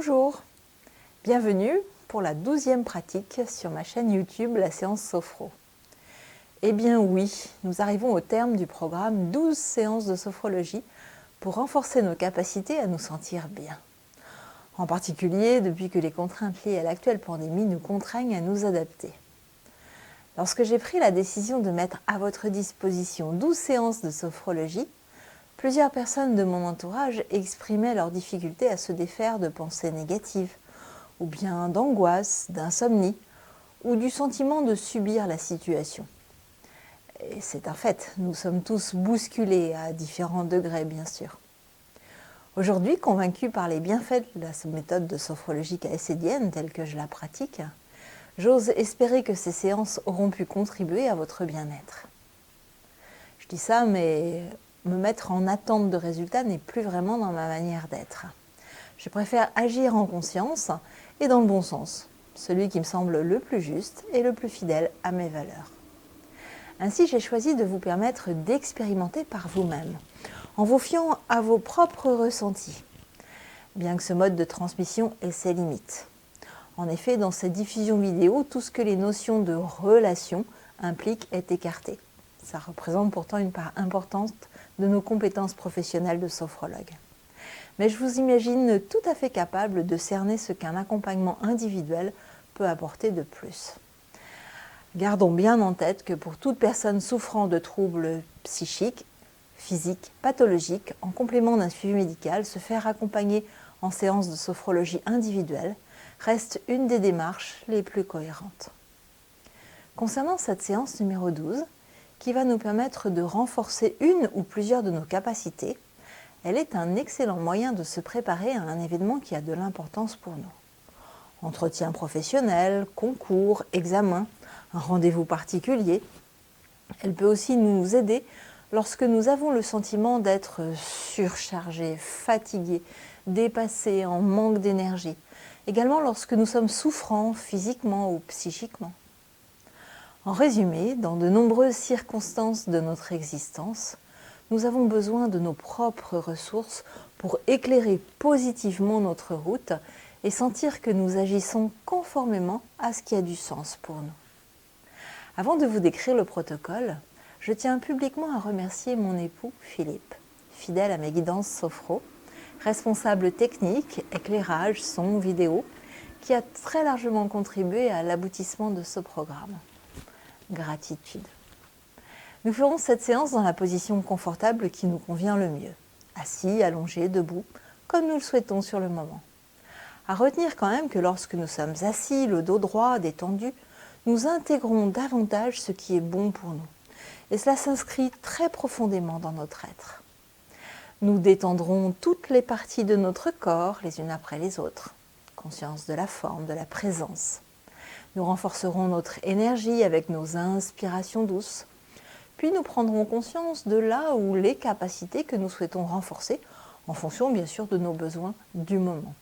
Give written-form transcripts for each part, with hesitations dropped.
Bonjour, bienvenue pour la 12e pratique sur ma chaîne YouTube La Séance Sophro. Eh bien oui, nous arrivons au terme du programme 12 séances de sophrologie pour renforcer nos capacités à nous sentir bien. En particulier depuis que les contraintes liées à l'actuelle pandémie nous contraignent à nous adapter. Lorsque j'ai pris la décision de mettre à votre disposition 12 séances de sophrologie, plusieurs personnes de mon entourage exprimaient leurs difficultés à se défaire de pensées négatives, ou bien d'angoisse, d'insomnie, ou du sentiment de subir la situation. Et c'est un fait, nous sommes tous bousculés à différents degrés bien sûr. Aujourd'hui, convaincu par les bienfaits de la méthode de sophrologie KSCDN telle que je la pratique, j'ose espérer que ces séances auront pu contribuer à votre bien-être. Je dis ça, mais me mettre en attente de résultats n'est plus vraiment dans ma manière d'être. Je préfère agir en conscience et dans le bon sens, celui qui me semble le plus juste et le plus fidèle à mes valeurs. Ainsi, j'ai choisi de vous permettre d'expérimenter par vous-même, en vous fiant à vos propres ressentis, bien que ce mode de transmission ait ses limites. En effet, dans cette diffusion vidéo, tout ce que les notions de relation impliquent est écarté. Ça représente pourtant une part importante de nos compétences professionnelles de sophrologue. Mais je vous imagine tout à fait capable de cerner ce qu'un accompagnement individuel peut apporter de plus. Gardons bien en tête que pour toute personne souffrant de troubles psychiques, physiques, pathologiques, en complément d'un suivi médical, se faire accompagner en séance de sophrologie individuelle reste une des démarches les plus cohérentes. Concernant cette séance numéro 12, qui va nous permettre de renforcer une ou plusieurs de nos capacités, elle est un excellent moyen de se préparer à un événement qui a de l'importance pour nous. Entretien professionnel, concours, examen, un rendez-vous particulier. Elle peut aussi nous aider lorsque nous avons le sentiment d'être surchargés, fatigués, dépassés, en manque d'énergie. Également lorsque nous sommes souffrants physiquement ou psychiquement. En résumé, dans de nombreuses circonstances de notre existence, nous avons besoin de nos propres ressources pour éclairer positivement notre route et sentir que nous agissons conformément à ce qui a du sens pour nous. Avant de vous décrire le protocole, je tiens publiquement à remercier mon époux Philippe, fidèle à mes guidances sophro, responsable technique, éclairage, son, vidéo, qui a très largement contribué à l'aboutissement de ce programme. Gratitude. Nous ferons cette séance dans la position confortable qui nous convient le mieux, assis, allongé, debout, comme nous le souhaitons sur le moment. À retenir quand même que lorsque nous sommes assis, le dos droit, détendu, nous intégrons davantage ce qui est bon pour nous. Et cela s'inscrit très profondément dans notre être. Nous détendrons toutes les parties de notre corps, les unes après les autres. Conscience de la forme, de la présence. Nous renforcerons notre énergie avec nos inspirations douces. Puis nous prendrons conscience de là où les capacités que nous souhaitons renforcer, en fonction bien sûr de nos besoins du moment.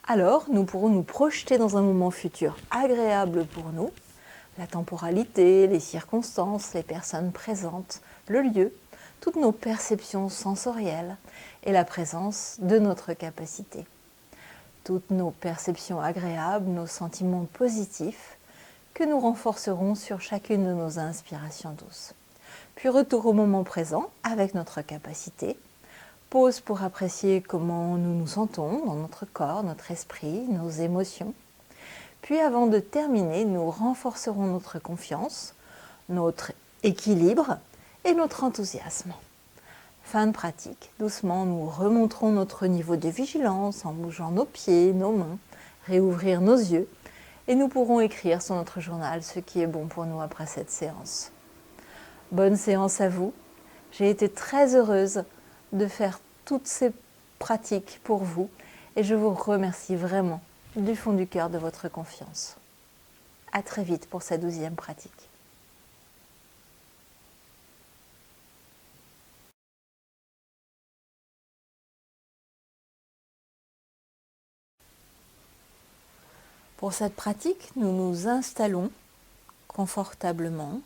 Alors, nous pourrons nous projeter dans un moment futur agréable pour nous, la temporalité, les circonstances, les personnes présentes, le lieu, toutes nos perceptions sensorielles et la présence de notre capacité. Toutes nos perceptions agréables, nos sentiments positifs que nous renforcerons sur chacune de nos inspirations douces. Puis retour au moment présent avec notre capacité. Pause pour apprécier comment nous nous sentons dans notre corps, notre esprit, nos émotions. Puis avant de terminer, nous renforcerons notre confiance, notre équilibre et notre enthousiasme. Fin de pratique, doucement nous remonterons notre niveau de vigilance en bougeant nos pieds, nos mains, réouvrir nos yeux et nous pourrons écrire sur notre journal ce qui est bon pour nous après cette séance. Bonne séance à vous, j'ai été très heureuse de faire toutes ces pratiques pour vous et je vous remercie vraiment du fond du cœur de votre confiance. À très vite pour cette 12e pratique. Pour cette pratique, nous nous installons confortablement.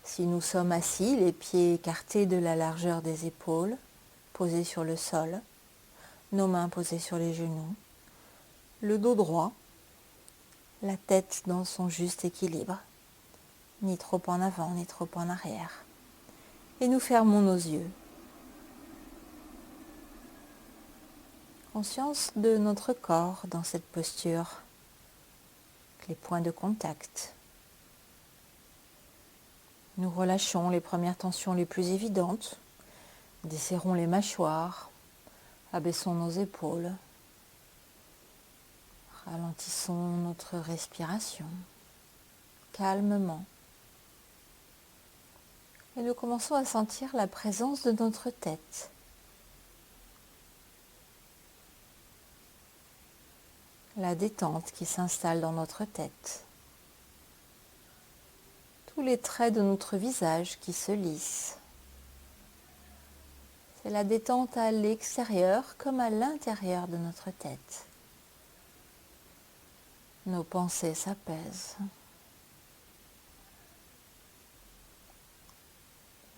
Si nous sommes assis, les pieds écartés de la largeur des épaules, posés sur le sol, nos mains posées sur les genoux, le dos droit, la tête dans son juste équilibre, ni trop en avant, ni trop en arrière. Et nous fermons nos yeux. Conscience de notre corps dans cette posture, les points de contact. Nous relâchons les premières tensions les plus évidentes, desserrons les mâchoires, abaissons nos épaules, ralentissons notre respiration calmement. Et nous commençons à sentir la présence de notre tête. La détente qui s'installe dans notre tête. Tous les traits de notre visage qui se lissent. C'est la détente à l'extérieur comme à l'intérieur de notre tête. Nos pensées s'apaisent.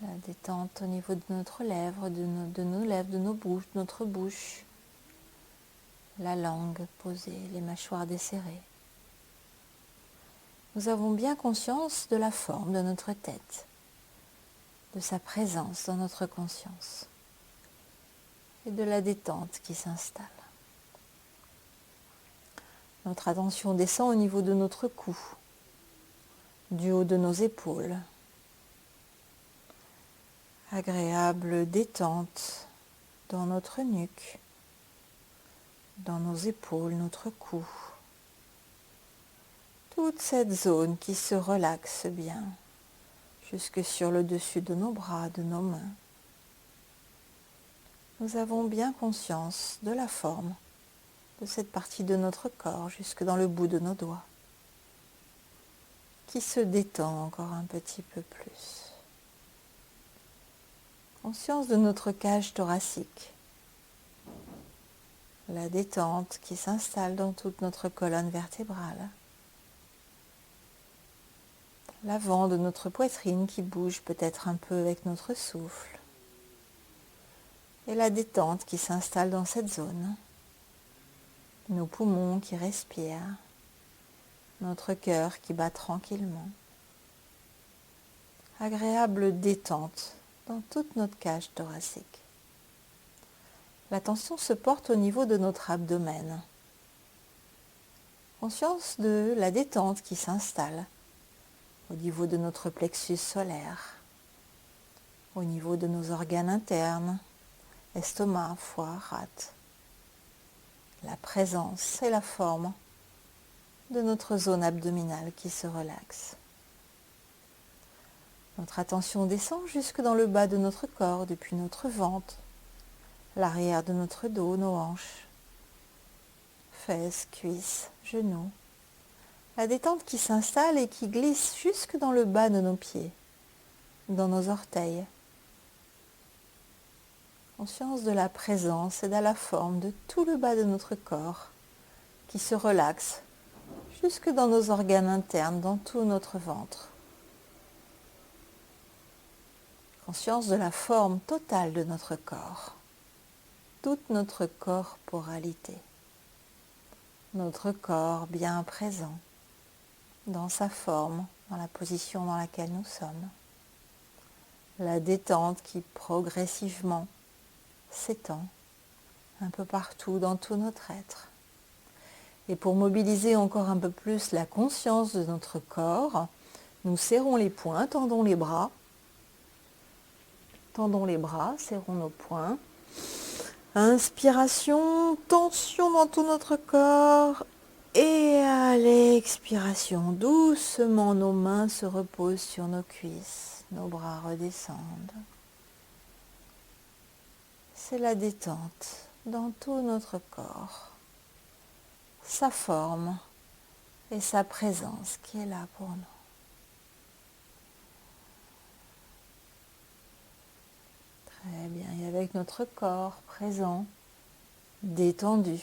La détente au niveau de notre lèvre, de nos lèvres, de notre bouche. La langue posée, les mâchoires desserrées. Nous avons bien conscience de la forme de notre tête, de sa présence dans notre conscience et de la détente qui s'installe. Notre attention descend au niveau de notre cou, du haut de nos épaules. Agréable détente dans notre nuque, dans nos épaules, notre cou. Toute cette zone qui se relaxe bien, jusque sur le dessus de nos bras, de nos mains. Nous avons bien conscience de la forme de cette partie de notre corps, jusque dans le bout de nos doigts, qui se détend encore un petit peu plus. Conscience de notre cage thoracique, la détente qui s'installe dans toute notre colonne vertébrale, l'avant de notre poitrine qui bouge peut-être un peu avec notre souffle, et la détente qui s'installe dans cette zone, nos poumons qui respirent, notre cœur qui bat tranquillement. Agréable détente dans toute notre cage thoracique. L'attention se porte au niveau de notre abdomen. Conscience de la détente qui s'installe au niveau de notre plexus solaire, au niveau de nos organes internes, estomac, foie, rate. La présence et la forme de notre zone abdominale qui se relaxe. Notre attention descend jusque dans le bas de notre corps, depuis notre ventre, l'arrière de notre dos, nos hanches, fesses, cuisses, genoux. La détente qui s'installe et qui glisse jusque dans le bas de nos pieds, dans nos orteils. Conscience de la présence et de la forme de tout le bas de notre corps qui se relaxe jusque dans nos organes internes, dans tout notre ventre. Conscience de la forme totale de notre corps, toute notre corporalité, notre corps bien présent dans sa forme, dans la position dans laquelle nous sommes. La détente qui progressivement s'étend un peu partout dans tout notre être. Et pour mobiliser encore un peu plus la conscience de notre corps, nous serrons les poings, tendons les bras, serrons nos poings. Inspiration, tension dans tout notre corps. Et à l'expiration, doucement, nos mains se reposent sur nos cuisses, nos bras redescendent. C'est la détente dans tout notre corps, sa forme et sa présence qui est là pour nous. Très bien, et avec notre corps présent, détendu,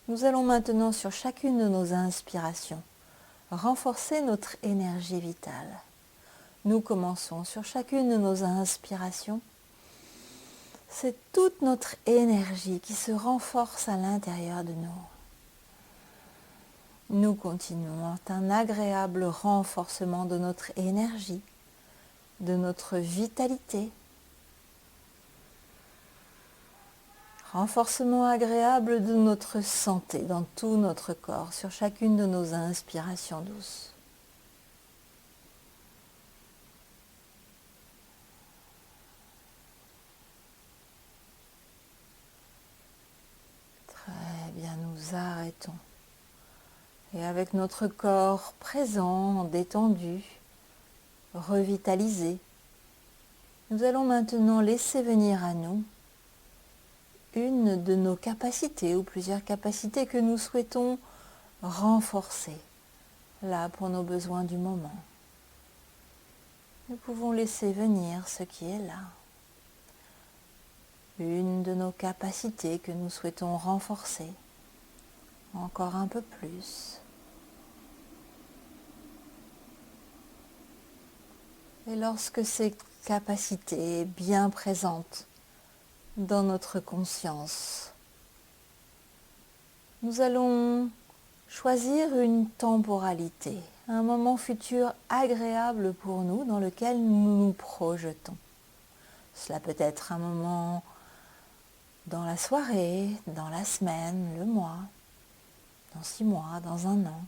nous allons maintenant sur chacune de nos inspirations renforcer notre énergie vitale. Nous commençons sur chacune de nos inspirations. c'est toute notre énergie qui se renforce à l'intérieur de nous. Nous continuons un agréable renforcement de notre énergie, de notre vitalité. Renforcement agréable de notre santé dans tout notre corps, sur chacune de nos inspirations douces. Très bien, nous arrêtons. Et avec notre corps présent, détendu, revitalisé, nous allons maintenant laisser venir à nous une de nos capacités ou plusieurs capacités que nous souhaitons renforcer, là pour nos besoins du moment. Nous pouvons laisser venir ce qui est là. Une de nos capacités que nous souhaitons renforcer, encore un peu plus. Et lorsque ces capacités bien présentes dans notre conscience, nous allons choisir une temporalité, un moment futur agréable pour nous dans lequel nous nous projetons. Cela peut être un moment dans la soirée, dans la semaine, le mois, dans 6 mois, dans 1 an,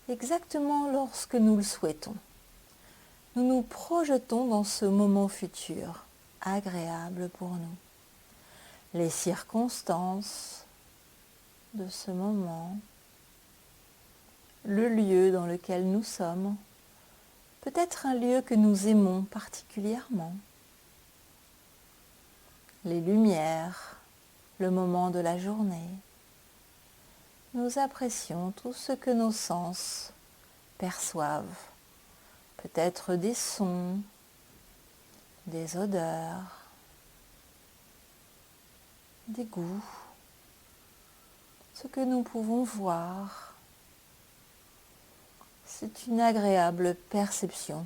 exactement lorsque nous le souhaitons. Nous nous projetons dans ce moment futur agréable pour nous. Les circonstances de ce moment, le lieu dans lequel nous sommes, peut-être un lieu que nous aimons particulièrement, les lumières, le moment de la journée. Nous apprécions tout ce que nos sens perçoivent, peut-être des sons, des odeurs, des goûts, ce que nous pouvons voir. C'est une agréable perception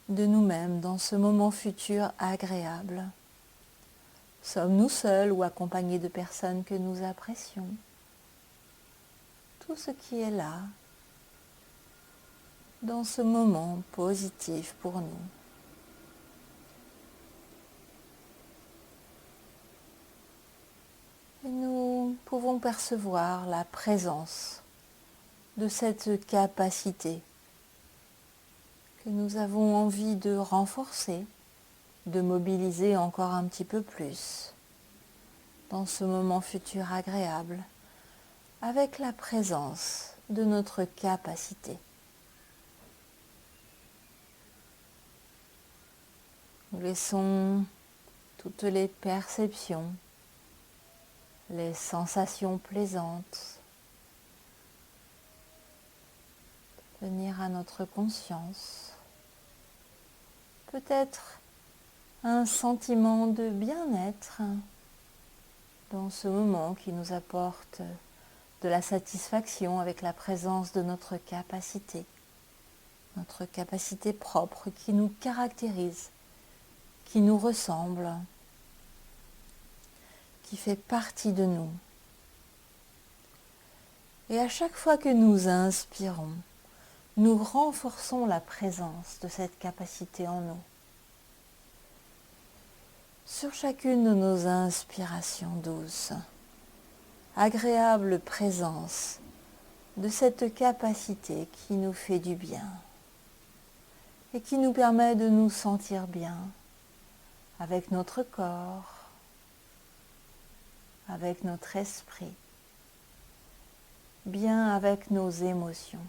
de nous-mêmes dans ce moment futur agréable. Sommes-nous seuls ou accompagnés de personnes que nous apprécions? Tout ce qui est là, dans ce moment positif pour nous. Et nous pouvons percevoir la présence de cette capacité que nous avons envie de renforcer, de mobiliser encore un petit peu plus dans ce moment futur agréable, avec la présence de notre capacité. Nous laissons toutes les perceptions, les sensations plaisantes venir à notre conscience. Peut-être un sentiment de bien-être dans ce moment qui nous apporte de la satisfaction avec la présence de notre capacité propre qui nous caractérise, qui nous ressemble, qui fait partie de nous. Et à chaque fois que nous inspirons, nous renforçons la présence de cette capacité en nous. Sur chacune de nos inspirations douces, agréable présence de cette capacité qui nous fait du bien et qui nous permet de nous sentir bien avec notre corps, avec notre esprit, bien avec nos émotions,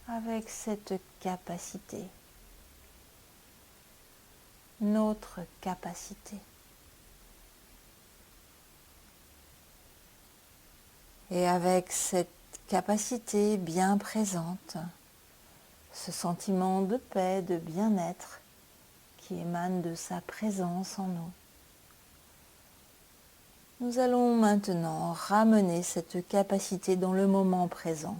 avec cette capacité, notre capacité. Et avec cette capacité bien présente, ce sentiment de paix, de bien-être qui émane de sa présence en nous. Nous allons maintenant ramener cette capacité dans le moment présent,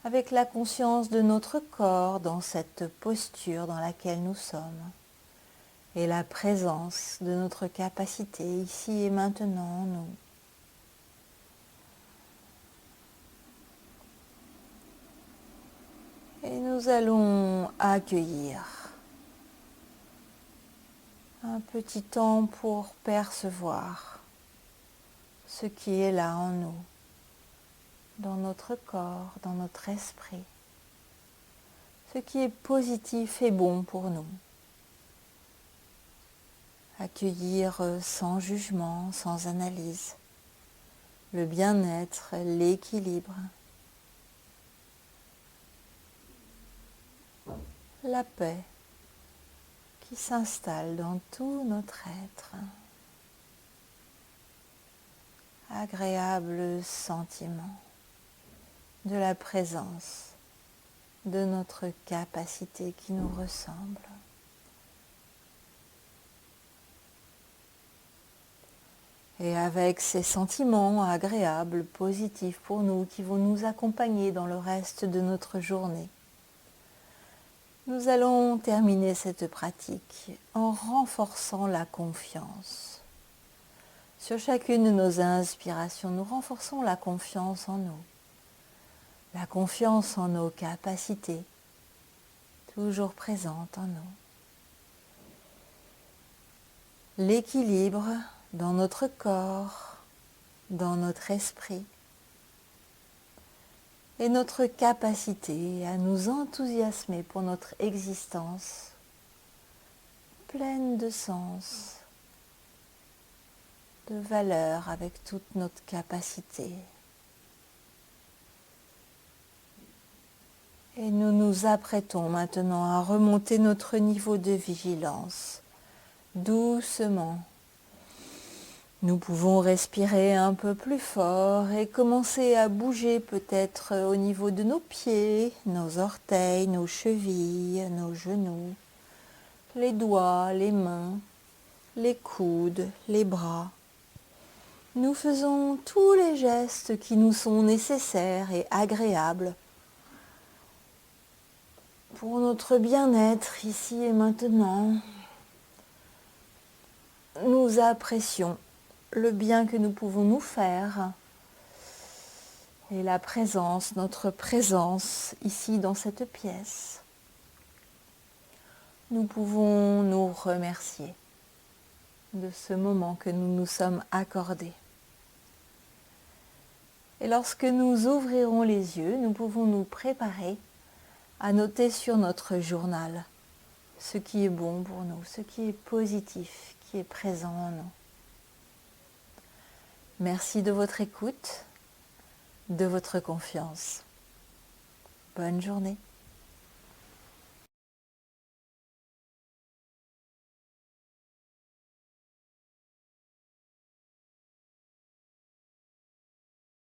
avec la conscience de notre corps dans cette posture dans laquelle nous sommes, et la présence de notre capacité ici et maintenant en nous. Et nous allons accueillir un petit temps pour percevoir ce qui est là en nous, dans notre corps, dans notre esprit, ce qui est positif et bon pour nous. Accueillir sans jugement, sans analyse, le bien-être, l'équilibre, la paix qui s'installe dans tout notre être. Agréable sentiment de la présence de notre capacité qui nous ressemble. Et avec ces sentiments agréables, positifs pour nous, qui vont nous accompagner dans le reste de notre journée, nous allons terminer cette pratique en renforçant la confiance. Sur chacune de nos inspirations, nous renforçons la confiance en nous, la confiance en nos capacités, toujours présentes en nous. L'équilibre dans notre corps, dans notre esprit, et notre capacité à nous enthousiasmer pour notre existence pleine de sens, de valeur avec toute notre capacité. Et nous nous apprêtons maintenant à remonter notre niveau de vigilance doucement. Nous pouvons respirer un peu plus fort et commencer à bouger peut-être au niveau de nos pieds, nos orteils, nos chevilles, nos genoux, les doigts, les mains, les coudes, les bras. Nous faisons tous les gestes qui nous sont nécessaires et agréables pour notre bien-être ici et maintenant. Nous apprécions le bien que nous pouvons nous faire et la présence, notre présence ici dans cette pièce. Nous pouvons nous remercier de ce moment que nous nous sommes accordés. Et lorsque nous ouvrirons les yeux, nous pouvons nous préparer à noter sur notre journal ce qui est bon pour nous, ce qui est positif, qui est présent en nous. Merci de votre écoute, de votre confiance. Bonne journée.